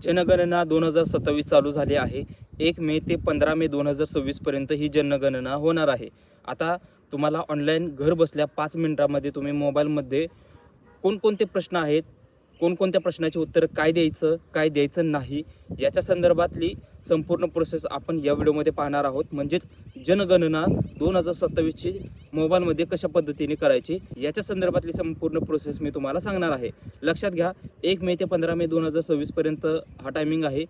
जनगणना 2027 चालू झाली आहे. 1 मे ते 15 मे 2026 पर्यंत ही जनगणना होणार आहे. आता तुम्हाला ऑनलाईन घर बसल्या 5 मिनिटांमध्ये तुम्ही मोबाईलमध्ये कोणकोणते प्रश्न आहेत, कोणकोणत्या प्रश्नाची उत्तरं काय द्यायचं, काय द्यायचं नाही, याच्या संदर्भातली संपूर्ण प्रोसेस आपण या व्हिडिओमध्ये पाहणार आहोत. म्हणजेच जनगणना 2027ची मोबाईलमध्ये कशा पद्धतीने करायची याच्या संदर्भातली संपूर्ण प्रोसेस मी तुम्हाला सांगणार आहे. लक्षात घ्या, 1 मे ते 15 मे 2026 पर्यंत हा टायमिंग आहे.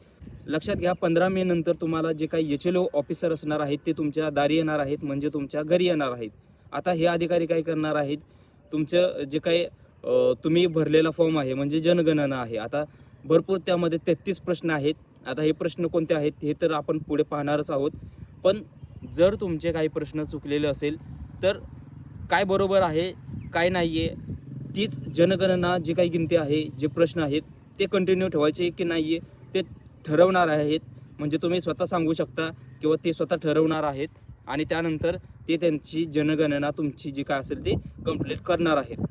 लक्षात घ्या, 15 मे नंतर तुम्हाला जे काही HLO ऑफिसर असणार आहेत ते तुमच्या दारी येणार आहेत, म्हणजे तुमच्या घरी येणार आहेत. आता हे अधिकारी काय करणार आहेत, तुमचं जे काही तुम्ही भरलेला फॉर्म आहे म्हणजे जनगणना आहे. आता भरपूर त्यामध्ये 33 प्रश्न आहेत. आता हे प्रश्न कोणते आहेत हे तर आपण पुढे पाहणारच आहोत. पण जर तुमचे काही प्रश्न चुकलेले असेल तर काय बरोबर आहे, काय नाही आहे, तीच जनगणना जी काही गिनती आहे, जे प्रश्न आहेत ते कंटिन्यू ठेवायचे की नाही आहे ते ठरवणार आहेत. म्हणजे तुम्ही स्वतः सांगू शकता किंवा ते स्वतः ठरवणार आहेत आणि त्यानंतर ते त्यांची जनगणना तुमची जी काय असेल ते कंप्लीट करणार आहेत.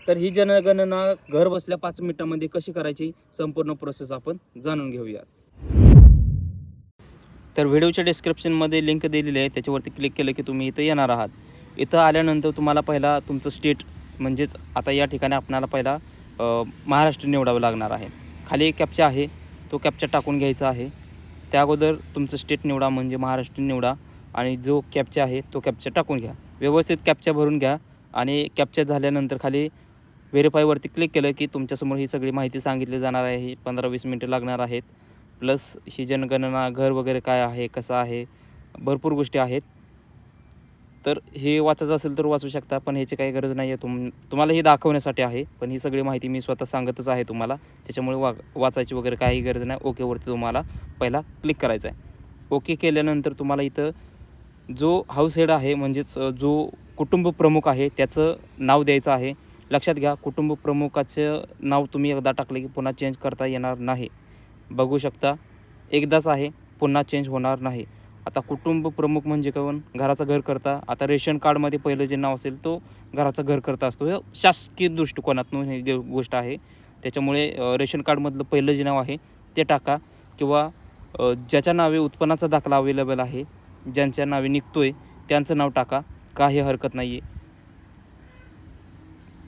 तर ही जनगणना घर बसल्या 5 मिनिटांमध्ये कशी करायची संपूर्ण प्रोसेस आपण जाणून घेऊया. तर व्हिडिओच्या डिस्क्रिप्शनमध्ये लिंक दिलेली आहे, त्याच्यावरती क्लिक केलं की तुम्ही इथं येणार आहात. इथं आल्यानंतर तुम्हाला पहिला तुमचं स्टेट म्हणजेच आता या ठिकाणी आपल्याला पहिला महाराष्ट्र निवडावं लागणार आहे. खाली एक कॅप्चा आहे, तो कॅप्चा टाकून घ्यायचा आहे. त्या अगोदर तुमचं स्टेट निवडा म्हणजे महाराष्ट्र निवडा आणि जो कॅप्चा आहे तो कॅप्चा टाकून घ्या. व्यवस्थित कॅप्चा भरून घ्या आणि कॅप्चा झाल्यानंतर खाली व्हेरीफायवरती क्लिक केलं की तुमच्यासमोर ही सगळी माहिती सांगितली जाणार आहे. ही 15-20 मिनटं लागणार आहेत. प्लस ही जनगणना घर वगैरे काय आहे, कसं आहे, भरपूर गोष्टी आहेत. तर हे वाचायचं असेल तर वाचू शकता, पण ह्याची काही गरज नाही आहे. तुम्हाला हे दाखवण्यासाठी आहे, पण ही सगळी माहिती मी स्वतः सांगतच आहे तुम्हाला. त्याच्यामुळे वाचायची वगैरे काही गरज नाही. ओकेवरती तुम्हाला पहिला क्लिक करायचं आहे. ओके केल्यानंतर तुम्हाला इथं जो हाऊस हेड आहे म्हणजेच जो कुटुंब प्रमुख आहे त्याचं नाव द्यायचं आहे. लक्षात घ्या, कुटुंब प्रमुखाचं नाव तुम्ही एकदा टाकलं की पुन्हा चेंज करता येणार नाही. बघू शकता, एकदाच आहे, पुन्हा चेंज होणार नाही. आता कुटुंब प्रमुख म्हणजे कोण, घराचं घरकर्ता. आता रेशन कार्डमध्ये पहिलं जे नाव असेल तो घराचा घरकर्ता असतो. हे शासकीय दृष्टिकोनातून ही गोष्ट आहे. त्याच्यामुळे रेशन कार्डमधलं पहिलं जे नाव आहे ते टाका किंवा ज्याच्या नावे उत्पन्नाचा दाखला अवेलेबल आहे, ज्यांच्या नावे निघतोय त्यांचं नाव टाका, काही हरकत नाही आहे.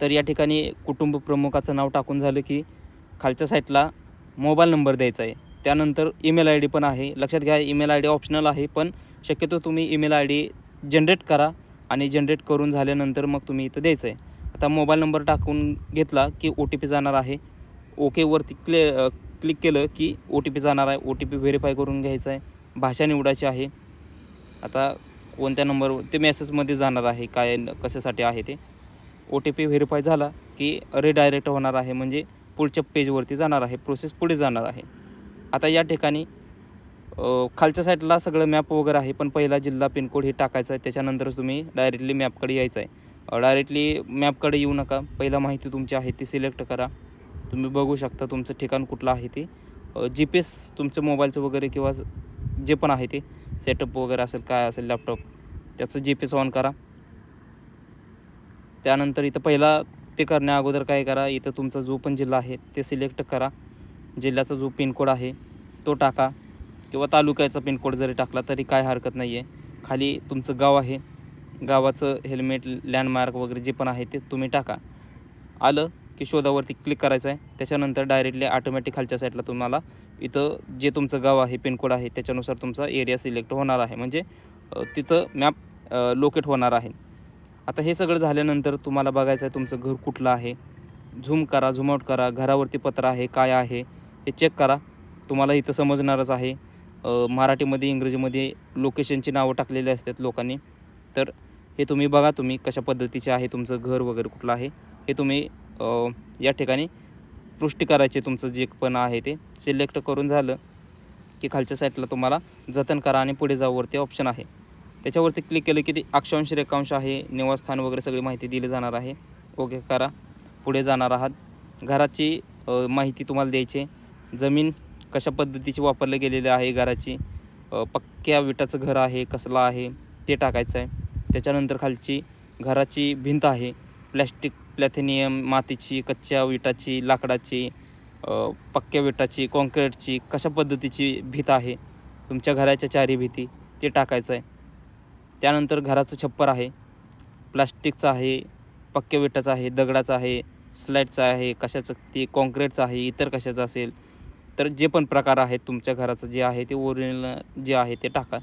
तर या ठिकाणी कुटुंब प्रमुखाचं नाव टाकून झालं की खालच्या साईडला मोबाईल नंबर द्यायचा आहे. त्यानंतर ईमेल आय डी पण आहे. लक्षात घ्या, ईमेल आय डी ऑप्शनल आहे, पण शक्यतो तुम्ही ईमेल आय डी जनरेट करा आणि जनरेट करून झाल्यानंतर मग तुम्ही इथं द्यायचं आहे. आता मोबाईल नंबर टाकून घेतला की OTP जाणार आहे. ओकेवरती क्लिक केलं की OTP जाणार आहे. OTP व्हेरीफाय करून घ्यायचा आहे. भाषा निवडायची आहे. आता कोणत्या नंबरवर ते मेसेजमध्ये जाणार आहे, काय कशासाठी आहे ते. OTP व्हेरीफाय झाला की रिडायरेक्ट होणार आहे, म्हणजे पुढच्या पेजवरती जाणार आहे, प्रोसेस पुढे जाणार आहे. आता या ठिकाणी खालच्या साईडला सगळं मॅप वगैरे आहे, पण पहिला जिल्हा पिनकोड हे टाकायचं आहे. त्याच्यानंतरच तुम्ही डायरेक्टली मॅपकडे यायचं आहे. डायरेक्टली मॅपकडे येऊ नका. पहिला माहिती तुमची आहे ती सिलेक्ट करा. तुम्ही बघू शकता तुमचं ठिकाण कुठलं आहे ते. GPS तुमचं मोबाईलचं वगैरे किंवा जे पण आहे ते सेटअप वगैरे असेल, काय असेल लॅपटॉप, त्याचं GPS ऑन करा. त्यानंतर इथं पहिला ते करण्या अगोदर काय करा, इथं तुमचा जो पण जिल्हा आहे ते सिलेक्ट करा. जिल्ह्याचा जो पिनकोड आहे तो टाका किंवा तालुक्याचा पिनकोड जरी टाकला तरी काय हरकत नाही आहे. खाली तुमचं गाव आहे, गावाचं हेल्मेट, लँडमार्क वगैरे जे पण आहे ते तुम्ही टाका. आलं की शोधावरती क्लिक करायचं आहे. त्याच्यानंतर डायरेक्टली ऑटोमॅटिक खालच्या साईडला तुम्हाला इथं जे तुमचं गाव आहे, पिनकोड आहे, त्याच्यानुसार तुमचा एरिया सिलेक्ट होणार आहे, म्हणजे तिथं मॅप लोकेट होणार आहे. आता हे सगळं झाल्यानंतर तुम्हाला बघायचं आहे तुमचं घर कुठलं आहे. झूम करा, झूम आउट करा. घरावरती पत्र आहे, काय आहे हे चेक करा. तुम्हाला इथं समजणारच आहे. मराठीमध्ये, इंग्रजीमध्ये लोकेशनची नावं टाकलेली असतात लोकांनी. तर हे तुम्ही बघा, तुम्ही कशा पद्धतीचे आहे तुमचं घर वगैरे कुठलं आहे हे तुम्ही या ठिकाणी पुष्टी करायचे. तुमचं जे पण आहे ते सिलेक्ट करून झालं की खालच्या साईडला तुम्हाला जतन करा आणि पुढे जाऊवरती ऑप्शन आहे. त्याच्यावरती क्लिक केलं की ते अक्षांश, रेखांश आहे, निवासस्थान वगैरे सगळी माहिती दिली जाणार आहे. ओके करा, पुढे जाणार आहात. घराची माहिती तुम्हाला द्यायची. जमीन कशा पद्धतीची वापरली गेलेली आहे घराची, पक्क्या विटाचं घर आहे, कसलं आहे ते टाकायचं आहे. त्याच्यानंतर खालची घराची भिंत आहे, प्लॅस्टिक, प्लॅथेनियम, मातीची, कच्च्या विटाची, लाकडाची, पक्क्या विटाची, कॉन्क्रीटची, कशा पद्धतीची भीत आहे तुमच्या घराच्या चारी भीती ते टाकायचं आहे. त्यानंतर घराचं छप्पर आहे, प्लास्टिकचं आहे, पक्क्या विटाचं आहे, दगडाचं आहे, स्लाईडचं आहे, कशाचं ते कॉन्क्रीटचं आहे, इतर कशाचं असेल तर जे पण प्रकार आहेत तुमच्या घराचं जे आहे ते ओरिजिनल जे आहे ते टाका.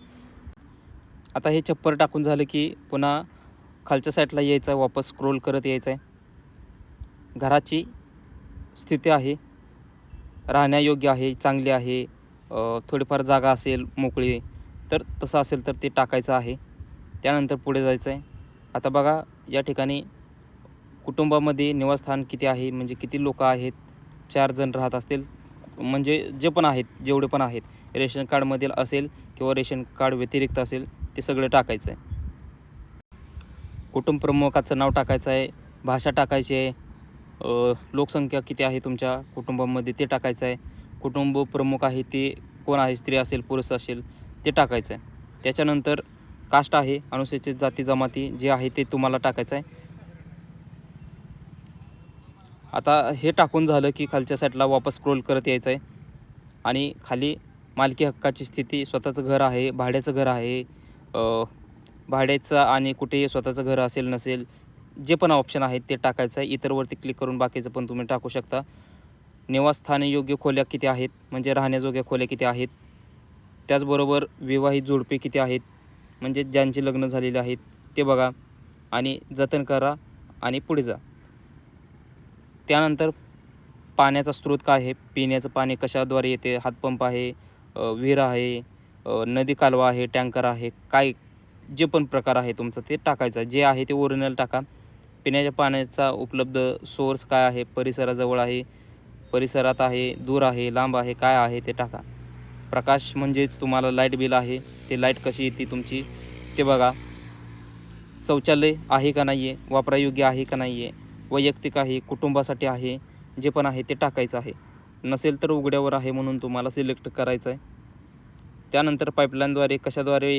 आता हे छप्पर टाकून झालं की पुन्हा खालच्या साईडला यायचं आहे, वापस स्क्रोल करत यायचं आहे. घराची स्थिती आहे, राहण्यायोग्य आहे, चांगली आहे, थोडीफार जागा असेल मोकळी तर तसं असेल तर ते टाकायचं आहे. त्यानंतर पुढे जायचं आहे. आता बघा या ठिकाणी कुटुंबामध्ये निवासस्थान किती आहे, म्हणजे किती लोकं आहेत, 4 जण राहत असतील म्हणजे जे पण आहेत, जेवढे पण आहेत, रेशन कार्डमधील असेल किंवा रेशन कार्ड व्यतिरिक्त असेल ते सगळं टाकायचं आहे. कुटुंब प्रमुखाचं नाव टाकायचं आहे, भाषा टाकायची आहे, लोकसंख्या किती आहे तुमच्या कुटुंबामध्ये ते टाकायचं आहे. कुटुंब प्रमुख आहे ते कोण आहे, स्त्री असेल पुरुष असेल ते टाकायचं आहे. त्याच्यानंतर कास्ट आहे, अनुसूचित जाती जमाती जे आहे ते तुम्हाला टाकायचं आहे. आता हे टाकून झालं की खालच्या साईडला वापस स्क्रोल करत यायचं आहे आणि खाली मालकी हक्काची स्थिती, स्वतःचं घर आहे, भाड्याचं घर आहे, भाड्याचं आणि कुठेही स्वतःचं घर असेल नसेल जे पण ऑप्शन आहेत ते टाकायचं आहे. इतरवरती क्लिक करून बाकीचं पण तुम्ही टाकू शकता. निवासस्थानी योग्य खोल्या किती आहेत, म्हणजे राहण्याजोग्या खोल्या किती आहेत. त्याचबरोबर विवाहित जोडपे किती आहेत, म्हणजे ज्यांचे लग्न झालेले आहेत ते बघा आणि जतन करा आणि पुढे जा. त्यानंतर पाण्याचा स्रोत काय आहे, पिण्याचं पाणी कशाद्वारे येते, हातपंप आहे, विहीर आहे, नदी कालवा आहे, टँकर आहे, काय जे पण प्रकार आहे तुमचं ते टाकायचं. जे आहे ते ओरिजिनल टाका. पिण्याच्या पाण्याचा उपलब्ध सोर्स काय आहे, परिसराजवळ आहे, परिसरात आहे, दूर आहे, लांब आहे, काय आहे ते टाका. प्रकाश म्हणजेच तुम्हाला लाईट बिल आहे, ते लाईट कशी येते तुमची ते बघा. शौचालय आहे का नाही आहे, वापरायोग्य आहे का नाही आहे, वैयक्तिक आहे, कुटुंबासाठी आहे, जे पण आहे ते टाकायचं आहे. नसेल तर उघड्यावर आहे म्हणून तुम्हाला सिलेक्ट करायचं आहे. त्यानंतर पाईपलाईनद्वारे कशाद्वारे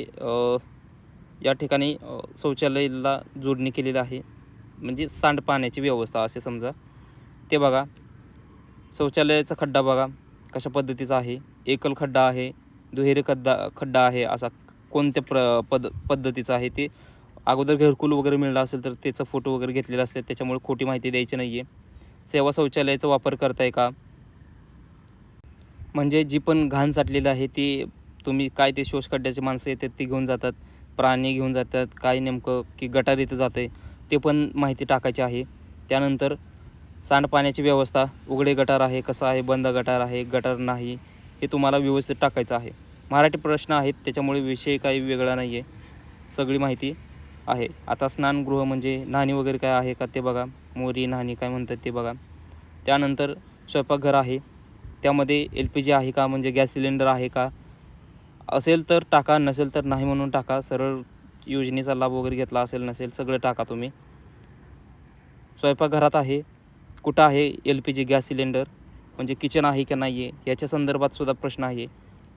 या ठिकाणी शौचालयाला जोडणी केलेली आहे, म्हणजे सांडपाण्याची व्यवस्था असे समजा ते बघा. शौचालयाचा खड्डा बघा कशा पद्धतीचा आहे, एकल खड्डा आहे, दुहेरी खड्डा आहे, असा कोणत्या पद्धतीचा आहे ते अगोदर घरकुल वगैरे मिळालं असेल तर त्याचा फोटो वगैरे घेतलेला असते, त्याच्यामुळे खोटी माहिती द्यायची नाही आहे. सेवा शौचालयाचा वापर करताय का, म्हणजे जी पण घाण साठलेली आहे ती तुम्ही काय ते शोषखड्ड्याची माणसं येतात ती घेऊन जातात, प्राणी घेऊन जातात, काय नेमकं की गटार इथं जातं आहे ते पण माहिती टाकायची आहे. त्यानंतर सांडपाण्याची व्यवस्था, उघडे गटार आहे, कसं आहे, बंद गटार आहे, गटार नाही, हे तुम्हाला व्यवस्थित टाकायचं आहे. मराठी प्रश्न आहेत त्याच्यामुळे विषय काही वेगळा नाही आहे, सगळी माहिती आहे. आता स्नानगृह म्हणजे न्हाणी वगैरे काय आहे का ते बघा, मोरी न्हाणी काय म्हणतात ते बघा. त्यानंतर स्वयंपाकघर आहे, त्यामध्ये LPG आहे का, म्हणजे गॅस सिलेंडर आहे का, असेल तर टाका, नसेल तर नाही म्हणून टाका. सरळ योजनेचा लाभ वगैरे घेतला असेल नसेल सगळं टाका तुम्ही. स्वयंपाकघरात आहे, कुठं आहे LPG गॅस सिलेंडर, म्हणजे किचन आहे की नाही आहे याच्या संदर्भात सुद्धा प्रश्न आहे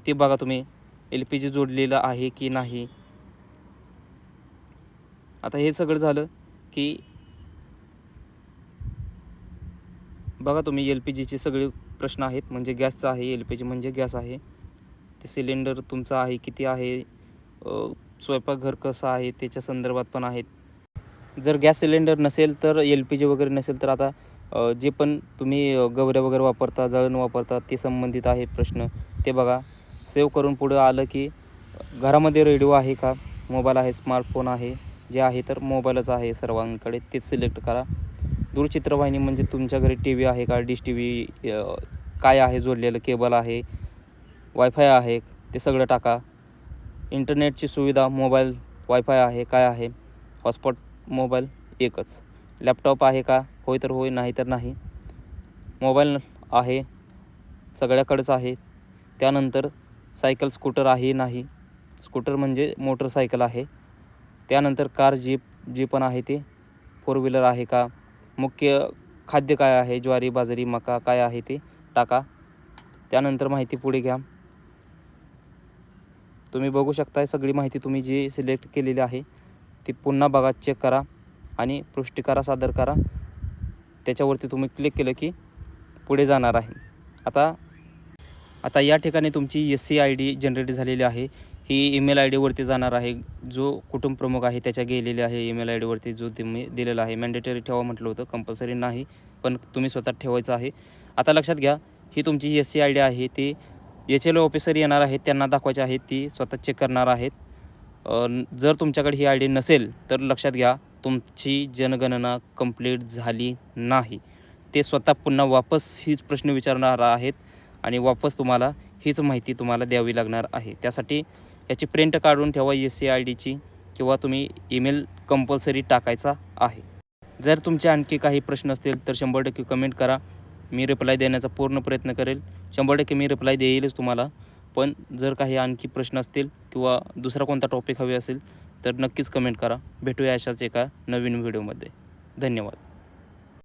ते बघा तुम्ही, LPG जोडलेलं आहे की नाही. आता हे सगळं झालं की बघा तुम्ही LPGचे सगळे प्रश्न आहेत, म्हणजे गॅसचं आहे, LPG म्हणजे गॅस आहे, ते सिलेंडर तुमचं आहे किती आहे, स्वयंपाकघर कसं आहे त्याच्या संदर्भात पण आहेत. जर गॅस सिलेंडर नसेल तर LPG वगैरे नसेल तर आता जे पण तुम्ही गवऱ्या वगैरे वापरता, जळण वापरता ते संबंधित आहे प्रश्न ते बघा. सेव्ह करून पुढं आलं की घरामध्ये रेडिओ आहे का, मोबाईल आहे, स्मार्टफोन आहे, जे आहे तर मोबाईलच आहे सर्वांकडे तेच सिलेक्ट करा. दूरचित्रवाहिनी म्हणजे तुमच्या घरी TV आहे का, डिश TV काय आहे जोडलेलं, केबल आहे, वायफाय आहे, ते सगळं टाका. इंटरनेटची सुविधा, मोबाईल वायफाय आहे काय आहे, हॉटस्पॉट मोबाईल एकच, लॅपटॉप आहे का, होय तर होय, नाही तर नाही. मोबाईल आहे, सगळ्याकडेच आहे. त्यानंतर सायकल स्कूटर आहे नाही, स्कूटर म्हणजे मोटरसायकल आहे. त्यानंतर कार जीप जी पण आहे ते 4 व्हीलर आहे का, मुख्य खाद्य काय आहे, ज्वारी बाजरी मका काय आहे ते टाका. त्यानंतर माहिती पुढे घ्या. तुम्ही बघू शकताय सगळी माहिती तुम्ही जी सिलेक्ट केलेली आहे ती पुन्हा बघा, चेक करा आणि पुष्टी करा, सादर करा. त्याच्यावरती तुम्ही क्लिक केलं की पुढे जाणार आहे. आता या ठिकाणी तुमची SC ID जनरेट झालेली आहे. ही ईमेल आय डीवरती जाणार आहे. जो कुटुंब प्रमुख आहे त्याच्या गेलेले आहे ईमेल आय डीवरती जो तुम्ही दिलेला आहे. मॅन्डेटरी ठेवा म्हटलं होतं, कंपल्सरी नाही, पण तुम्ही स्वतः ठेवायचं आहे. आता लक्षात घ्या, ही तुमची SC ID आहे ती HLO ऑफिसर येणार आहेत, त्यांना दाखवायची आहे, ती स्वतः चेक करणार आहेत. जर तुमच्याकडे ही ID नसेल तर लक्षात घ्या, तुमची जनगणना कंप्लीट झाली नाही. ते स्वतः पुन्हा वापस हीच प्रश्न विचारणार आहेत आणि वापस तुम्हाला हीच माहिती तुम्हाला द्यावी लागणार आहे. त्यासाठी याची प्रिंट काढून ठेवा SC IDची, किंवा तुम्ही ईमेल कंपल्सरी टाकायचा आहे. जर तुमचे आणखी काही प्रश्न असतील तर 100% कमेंट करा. मी रिप्लाय देण्याचा पूर्ण प्रयत्न करेल. 100% मी रिप्लाय देईलच तुम्हाला. पण जर काही आणखी प्रश्न असतील किंवा दुसरा कोणता टॉपिक हवे असेल तर नक्कीच कमेंट करा. भेटूया अशाच एका नवीन व्हिडिओमध्ये. धन्यवाद.